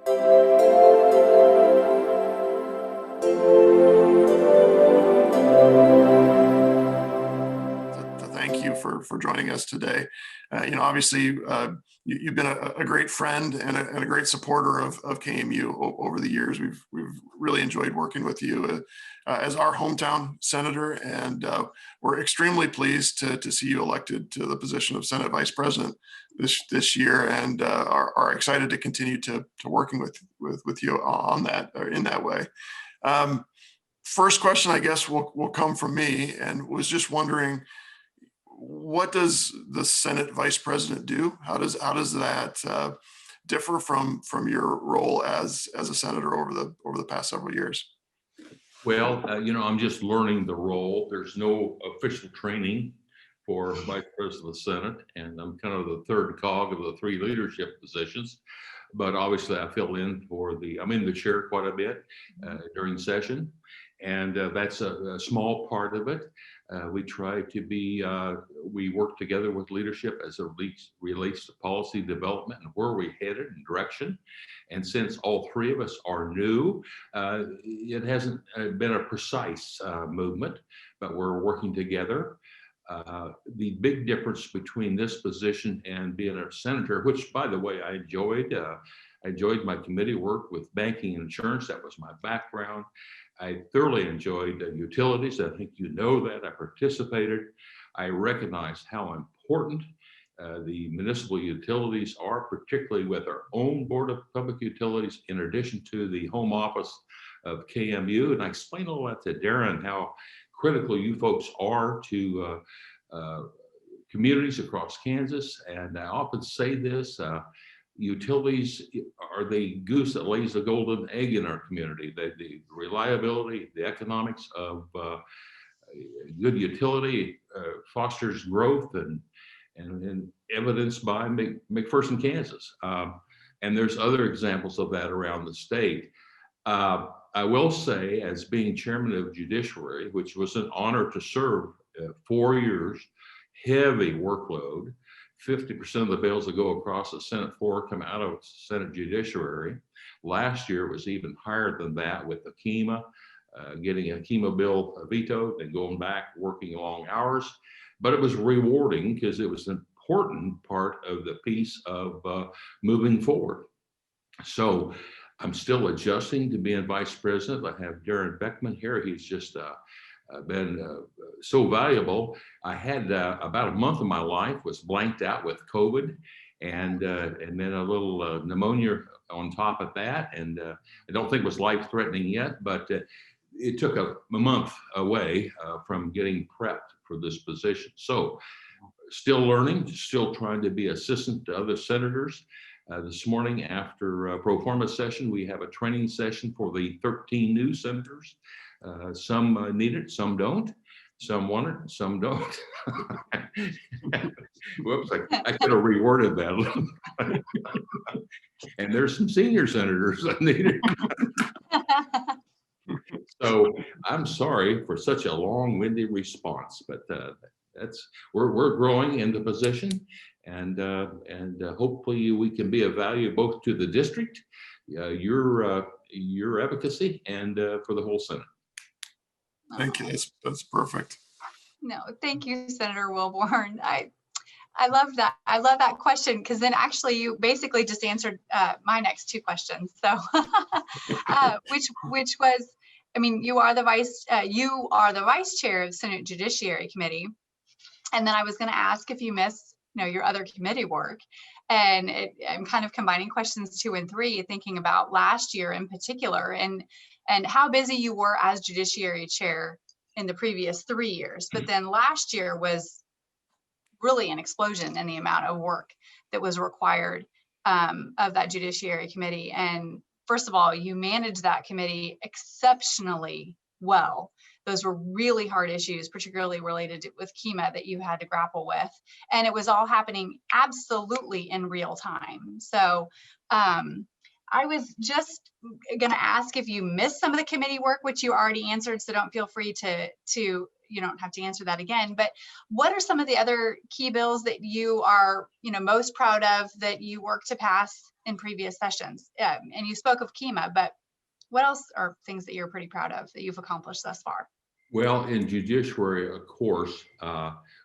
To thank you for joining us today. Obviously, you've been a great friend and a great supporter of KMU over the years. We've really enjoyed working with you as our hometown senator, and we're extremely pleased to see you elected to the position of Senate Vice President this year, and are excited to continue to working with you on that, or in that way. First question, I guess, will come from me, and was just wondering, what does the Senate Vice President do? How does that differ from your role as a senator over the past several years? Well, I'm just learning the role. There's no official training for Vice President of the Senate, and I'm kind of the third cog of the three leadership positions. But obviously, I fill in I'm in the chair quite a bit during session, and that's a small part of it. We try to be, we work together with leadership as it relates to policy development and where we're headed and direction. And since all three of us are new, it hasn't been a precise movement, but we're working together. The big difference between this position and being a senator, which, by the way, I enjoyed my committee work with banking and insurance. That was my background. I thoroughly enjoyed utilities. I think you know that. I participated. I recognize how important the municipal utilities are, particularly with our own Board of Public Utilities, in addition to the home office of KMU. And I explained all that to Darren, how critical you folks are to communities across Kansas. And I often say this, utilities are the goose that lays the golden egg in our community. The reliability, the economics of good utility fosters growth and evidenced by McPherson, Kansas. And there's other examples of that around the state. I will say, as being chairman of Judiciary, which was an honor to serve 4 years, heavy workload, 50% of the bills that go across the Senate floor come out of Senate Judiciary. Last year it was even higher than that, with the KEMA, getting a KEMA bill vetoed and going back, working long hours. But it was rewarding because it was an important part of the piece of moving forward. So I'm still adjusting to being vice president. I have Darren Beckman here. He's just been so valuable. I had about a month of my life was blanked out with COVID, and then a little pneumonia on top of that. And I don't think it was life-threatening yet, but it took a month away from getting prepped for this position. So still learning, still trying to be assistant to other senators. This morning after pro forma session, we have a training session for the 13 new senators. Some need it, some don't. Some want it, some don't. Whoops, I could have reworded that a little bit. And there's some senior senators that need it. So I'm sorry for such a long-winded response, but we're growing in the position, and hopefully we can be of value both to the district, your advocacy, and for the whole Senate. Thank you. That's perfect. No, thank you, Senator Wilborn. I love that. I love that question, because then actually you basically just answered my next two questions. So, which was, I mean, you are the vice chair of Senate Judiciary Committee, and then I was going to ask if you miss, your other committee work, and I'm kind of combining questions 2 and 3, thinking about last year in particular, and how busy you were as Judiciary Chair in the previous 3 years. But then last year was really an explosion in the amount of work that was required of that Judiciary Committee. And first of all, you managed that committee exceptionally well. Those were really hard issues, particularly related with KEMA, that you had to grapple with. And it was all happening absolutely in real time. So I was just going to ask if you missed some of the committee work, which you already answered, so don't feel free to you don't have to answer that again. But what are some of the other key bills that you are most proud of that you worked to pass in previous sessions. And you spoke of KEMA, but what else are things that you're pretty proud of that you've accomplished thus far? Well, in judiciary, of course,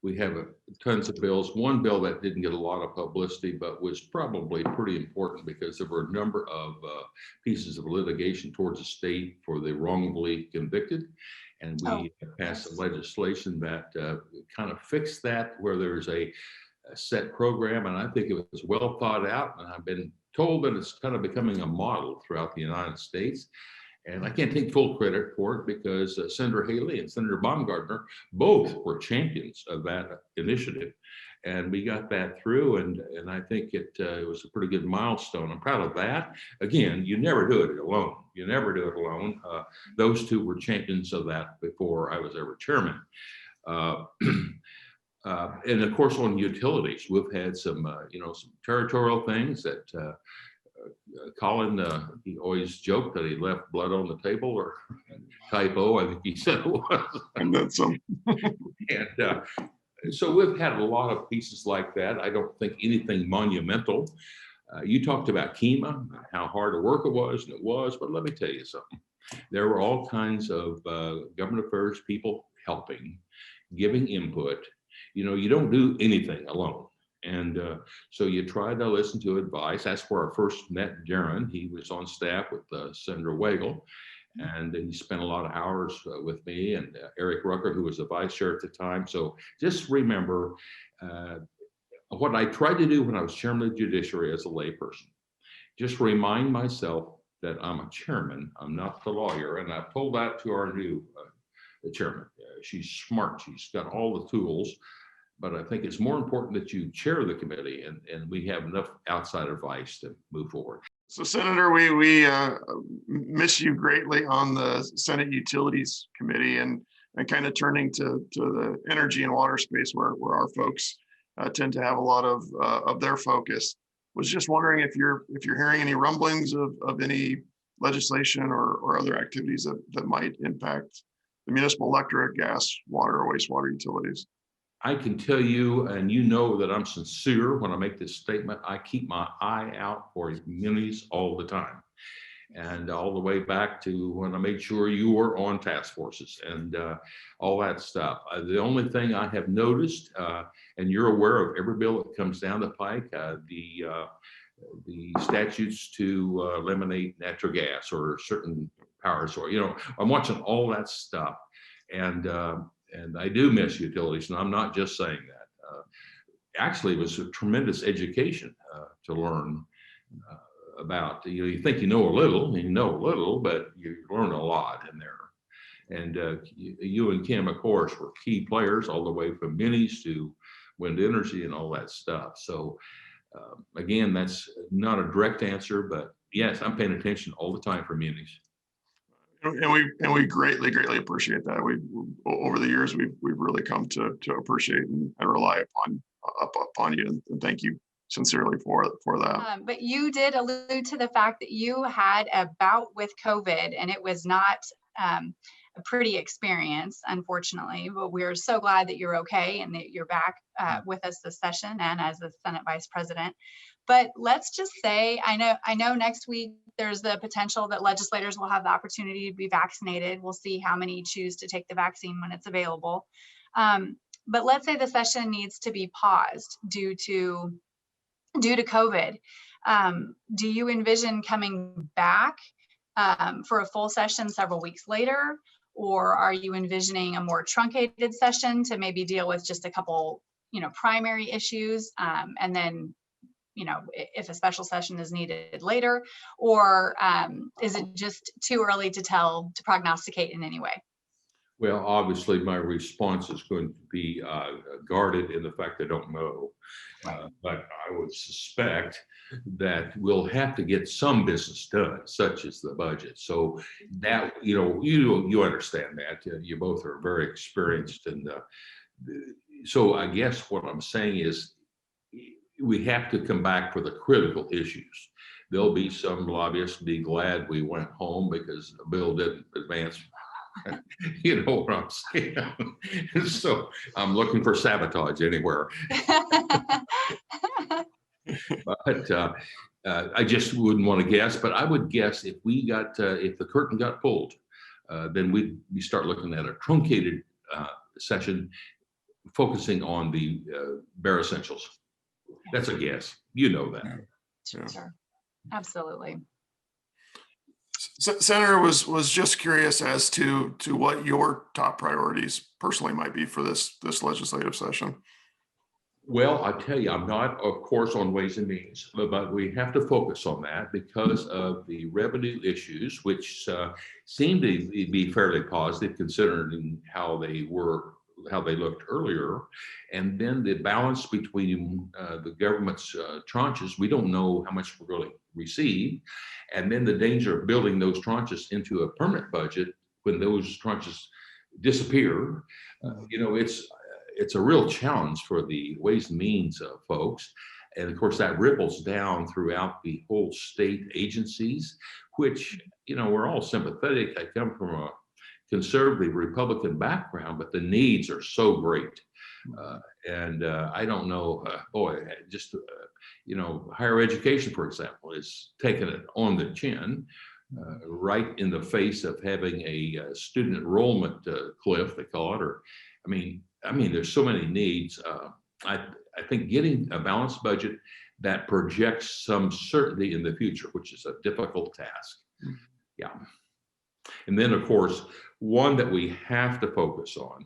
we have tons of bills. One bill that didn't get a lot of publicity, but was probably pretty important because there were a number of pieces of litigation towards the state for the wrongfully convicted. And we passed legislation that kind of fixed that, where there's a set program. And I think it was well thought out. And I've been told that it's kind of becoming a model throughout the United States. And I can't take full credit for it because Senator Haley and Senator Baumgardner both were champions of that initiative. And we got that through, and I think it was a pretty good milestone. I'm proud of that. Again, you never do it alone. You never do it alone. Those two were champions of that before I was ever chairman. And of course, on utilities, we've had some, some territorial things that Colin, he always joked that he left blood on the table, or typo, I think he said it was. And then some. And so we've had a lot of pieces like that. I don't think anything monumental. You talked about KEMA, how hard a work it was, and it was, but let me tell you something. There were all kinds of government affairs people helping, giving input. You don't do anything alone. And so you try to listen to advice. That's where I first met Darren. He was on staff with Senator Wagle, and he spent a lot of hours with me and Eric Rucker, who was the vice chair at the time. So just remember what I tried to do when I was chairman of the judiciary as a layperson. Just remind myself that I'm a chairman. I'm not the lawyer. And I've told that to our new chairman. She's smart. She's got all the tools. But I think it's more important that you chair the committee, and we have enough outside advice to move forward. So, Senator, we miss you greatly on the Senate Utilities Committee, and kind of turning to the energy and water space where our folks tend to have a lot of their focus. Was just wondering if you're hearing any rumblings of any legislation or other activities that might impact the municipal electric, gas, water, or wastewater utilities. I can tell you, and you know that I'm sincere when I make this statement, I keep my eye out for munis all the time. And all the way back to when I made sure you were on task forces and all that stuff. The only thing I have noticed, and you're aware of every bill that comes down the pike, the statutes to eliminate natural gas or certain power source, I'm watching all that stuff. And I do miss utilities, and I'm not just saying that. Actually, it was a tremendous education to learn about. You think you know a little, and you know a little, but you learn a lot in there. And you and Kim, of course, were key players all the way from minis to wind energy and all that stuff. So again, that's not a direct answer, but yes, I'm paying attention all the time for minis. And we greatly appreciate that. We over the years we've really come to appreciate and rely upon you, and thank you sincerely for that. But you did allude to the fact that you had a bout with COVID, and it was not a pretty experience, unfortunately. But we're so glad that you're okay and that you're back with us this session and as the Senate Vice President. But let's just say, I know next week there's the potential that legislators will have the opportunity to be vaccinated. We'll see how many choose to take the vaccine when it's available. But let's say the session needs to be paused due to COVID. Do you envision coming back for a full session several weeks later? Or are you envisioning a more truncated session to maybe deal with just a couple, primary issues, and then if a special session is needed later, or is it just too early to prognosticate in any way? Well, obviously my response is going to be guarded in the fact I don't know, but I would suspect that we'll have to get some business done, such as the budget. So that, you understand that. You both are very experienced. And so I guess what I'm saying is, we have to come back for the critical issues. There'll be some lobbyists be glad we went home because the bill didn't advance. You know what I'm saying? So I'm looking for sabotage anywhere. But I just wouldn't want to guess, but I would guess if we got, if the curtain got pulled, then we start looking at a truncated session focusing on the bare essentials. That's a guess. You know that. Yeah. Sure. Absolutely. Senator was just curious as to what your top priorities personally might be for this legislative session. Well, I tell you, I'm not, of course, on Ways and Means, but we have to focus on that because of the revenue issues, which seem to be fairly positive considering how they looked earlier. And then the balance between the government's tranches, we don't know how much we're going to receive. And then the danger of building those tranches into a permanent budget when those tranches disappear. It's a real challenge for the Ways and Means folks. And of course, that ripples down throughout the whole state agencies, which, we're all sympathetic. I come from a conservative Republican background, but the needs are so great. I don't know, higher education, for example, is taking it on the chin, right in the face of having a student enrollment cliff, they call it, or, I mean, there's so many needs. I think getting a balanced budget that projects some certainty in the future, which is a difficult task. Yeah. And then, of course, one that we have to focus on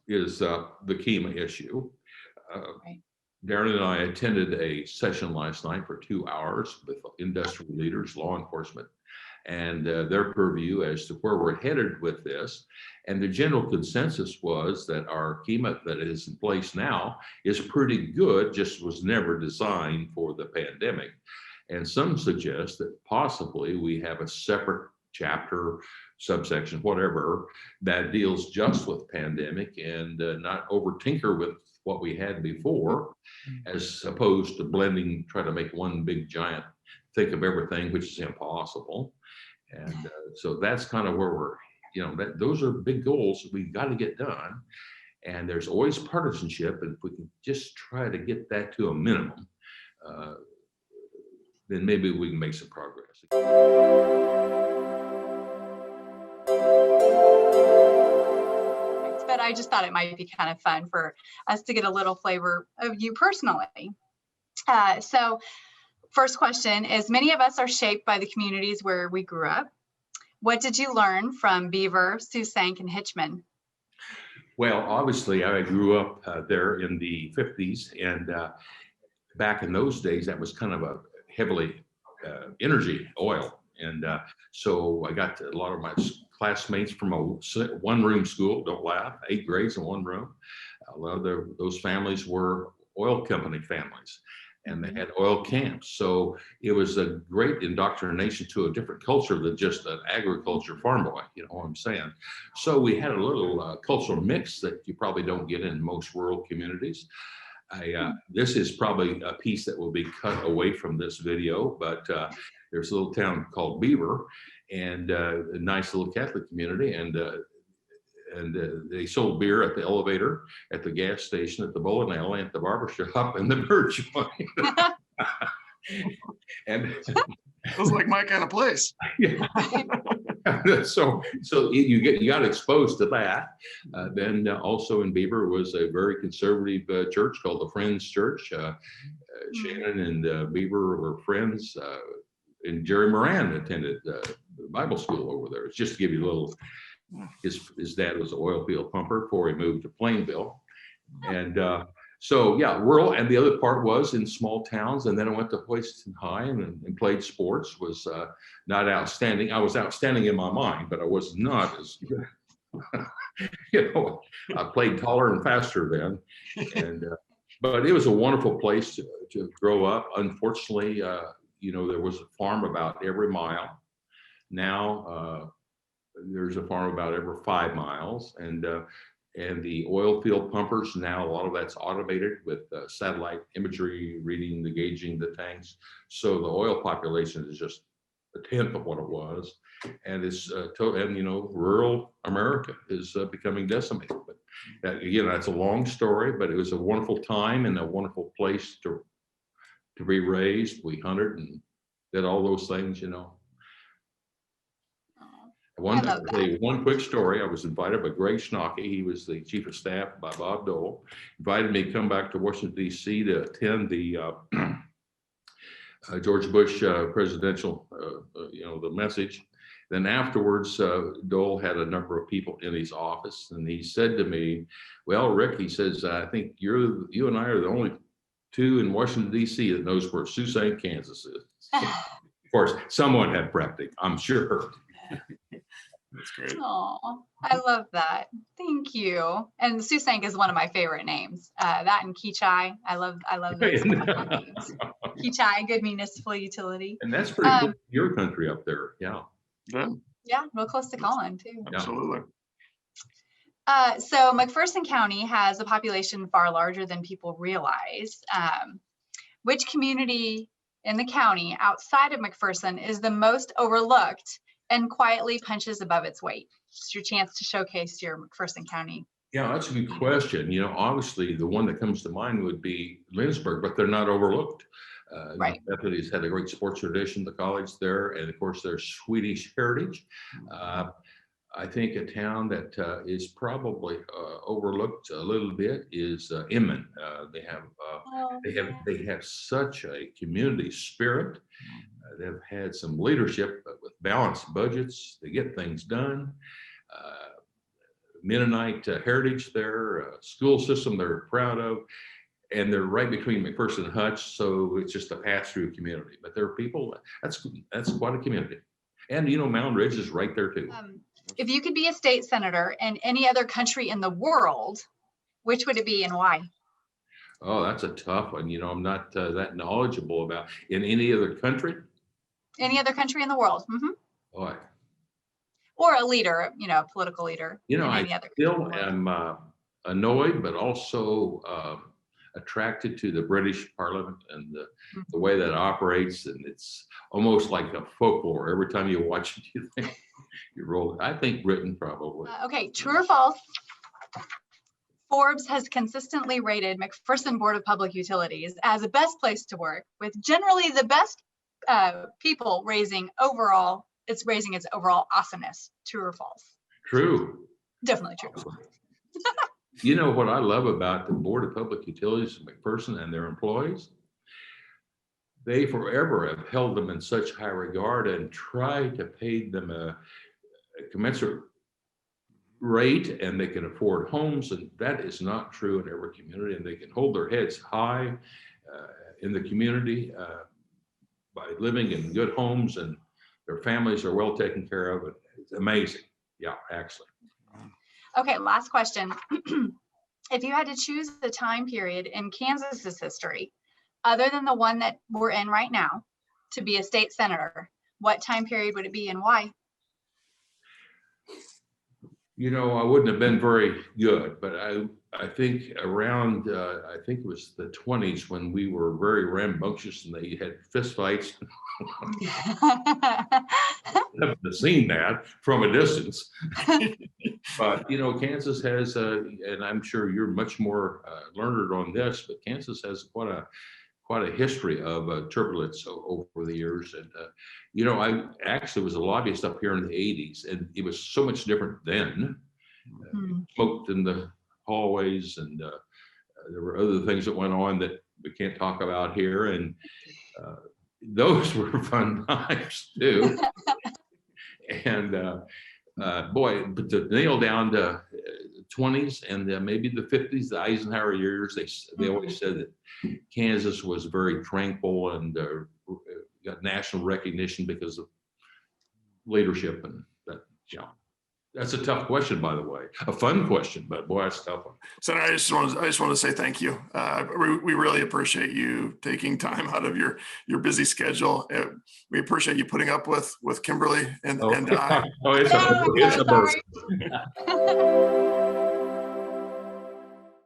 is the KEMA issue. Right. Darren and I attended a session last night for 2 hours with industrial leaders, law enforcement, and their purview as to where we're headed with this. And the general consensus was that our KEMA that is in place now is pretty good, just was never designed for the pandemic. And some suggest that possibly we have a separate chapter, subsection, whatever, that deals just with pandemic and not over tinker with what we had before, as opposed to blending, try to make one big giant think of everything, which is impossible. And so that's kind of where we're, those are big goals we've got to get done. And there's always partisanship. And if we can just try to get that to a minimum, then maybe we can make some progress. But I just thought it might be kind of fun for us to get a little flavor of you personally. So first question is, many of us are shaped by the communities where we grew up. What did you learn from Beaver, Sauk, and Hitchman? Well, obviously, I grew up there in the 50s, and back in those days, that was kind of a heavily energy oil. And so I got a lot of my classmates from a one-room school, don't laugh, 8 grades in one room. A lot of those families were oil company families, and they had oil camps. So it was a great indoctrination to a different culture than just an agriculture farm boy, you know what I'm saying? So we had a little cultural mix that you probably don't get in most rural communities. This is probably a piece that will be cut away from this video, but there's a little town called Beaver, and a nice little Catholic community, and they sold beer at the elevator, at the gas station, at the bowling alley, at the barber shop, and the bird joint. And it was like my kind of place. Yeah. So you got exposed to that. Then also in Beaver was a very conservative church called the Friends Church. Shannon and Beaver were friends, and Jerry Moran attended Bible school over there. It's just to give you a little. His dad was an oil field pumper before he moved to Plainville, and so yeah, rural. And the other part was in small towns. And then I went to Houston High and played sports. Was not outstanding. I was outstanding in my mind, but I was not as good. I played taller and faster then, and but it was a wonderful place to grow up. Unfortunately, there was a farm about every mile. Now there's a farm about every 5 miles, and the oil field pumpers, now a lot of that's automated with satellite imagery, reading the gauging the tanks. So the oil population is just a tenth of what it was, and it's rural America is becoming decimated. But that's a long story, but it was a wonderful time and a wonderful place to be raised. We hunted and did all those things, you know. Oh, I love that. One quick story. I was invited by Greg Schnocky. He was the chief of staff by Bob Dole. Invited me to come back to Washington, D.C. to attend the George Bush presidential, the message. Then afterwards, Dole had a number of people in his office, and he said to me, "Well, Rick," he says, "I think you and I are the only two in Washington, D.C. that knows where Susanne, Kansas is." So, of course, someone had prepped him, I'm sure. That's great. Oh, I love that. Thank you. And Susank is one of my favorite names. That and Kichai. I love those names. Kichai, good municipal utility. And that's pretty close to your country up there. Yeah. Yeah, real close to Colin too. Absolutely. So McPherson County has a population far larger than people realize. Which community in the county outside of McPherson is the most overlooked and quietly punches above its weight? It's your chance to showcase your McPherson County. Yeah, that's a good question. Obviously the one that comes to mind would be Lynchburg, but they're not overlooked. Right. Methodist had a great sports tradition, the college there, and of course there's Swedish heritage. I think a town that is probably overlooked a little bit is Inman. They have such a community spirit. They've had some leadership with balanced budgets. They get things done. Mennonite heritage there, school system they're proud of, and they're right between McPherson and Hutch, so it's just a pass-through community. But there are people, that's quite a community. And Mound Ridge is right there too. If you could be a state senator in any other country in the world, which would it be and why? Oh, that's a tough one. I'm not that knowledgeable about in any other country. Any other country in the world. Boy. Or a leader, a political leader. I still am annoyed, but also attracted to the British Parliament and the way that operates. And it's almost like a folklore. Every time you watch it, you think you roll. I think Britain probably. Okay, true or false? Forbes has consistently rated McPherson Board of Public Utilities as the best place to work, with generally the best people raising its overall awesomeness. True or false? True. Definitely true. What I love about the Board of Public Utilities in McPherson and their employees? They forever have held them in such high regard and tried to pay them a commensurate rate, and they can afford homes, and that is not true in every community, and they can hold their heads high in the community by living in good homes, and their families are well taken care of. It's amazing. Yeah, actually. Okay, last question. If you had to choose the time period in Kansas's history, other than the one that we're in right now, to be a state senator, what time period would it be and why? I wouldn't have been very good, but I think around, I think it was the 20s when we were very rambunctious and they had fist fights. I've seen that from a distance. But, Kansas has, and I'm sure you're much more learned on this, but Kansas has quite a history of turbulence over the years. And, I actually was a lobbyist up here in the 80s, and it was so much different then. Smoked in the hallways, and there were other things that went on that we can't talk about here. And those were fun times too. And boy, but to nail down to 20s and maybe the 50s, the Eisenhower years, they always said that Kansas was very tranquil and got national recognition because of leadership. And that, that's a tough question, by the way. A fun question, but boy, that's a tough one. Senator, I just want to say thank you. We really appreciate you taking time out of your busy schedule. We appreciate you putting up with Kimberly and I. Oh, it's a burden.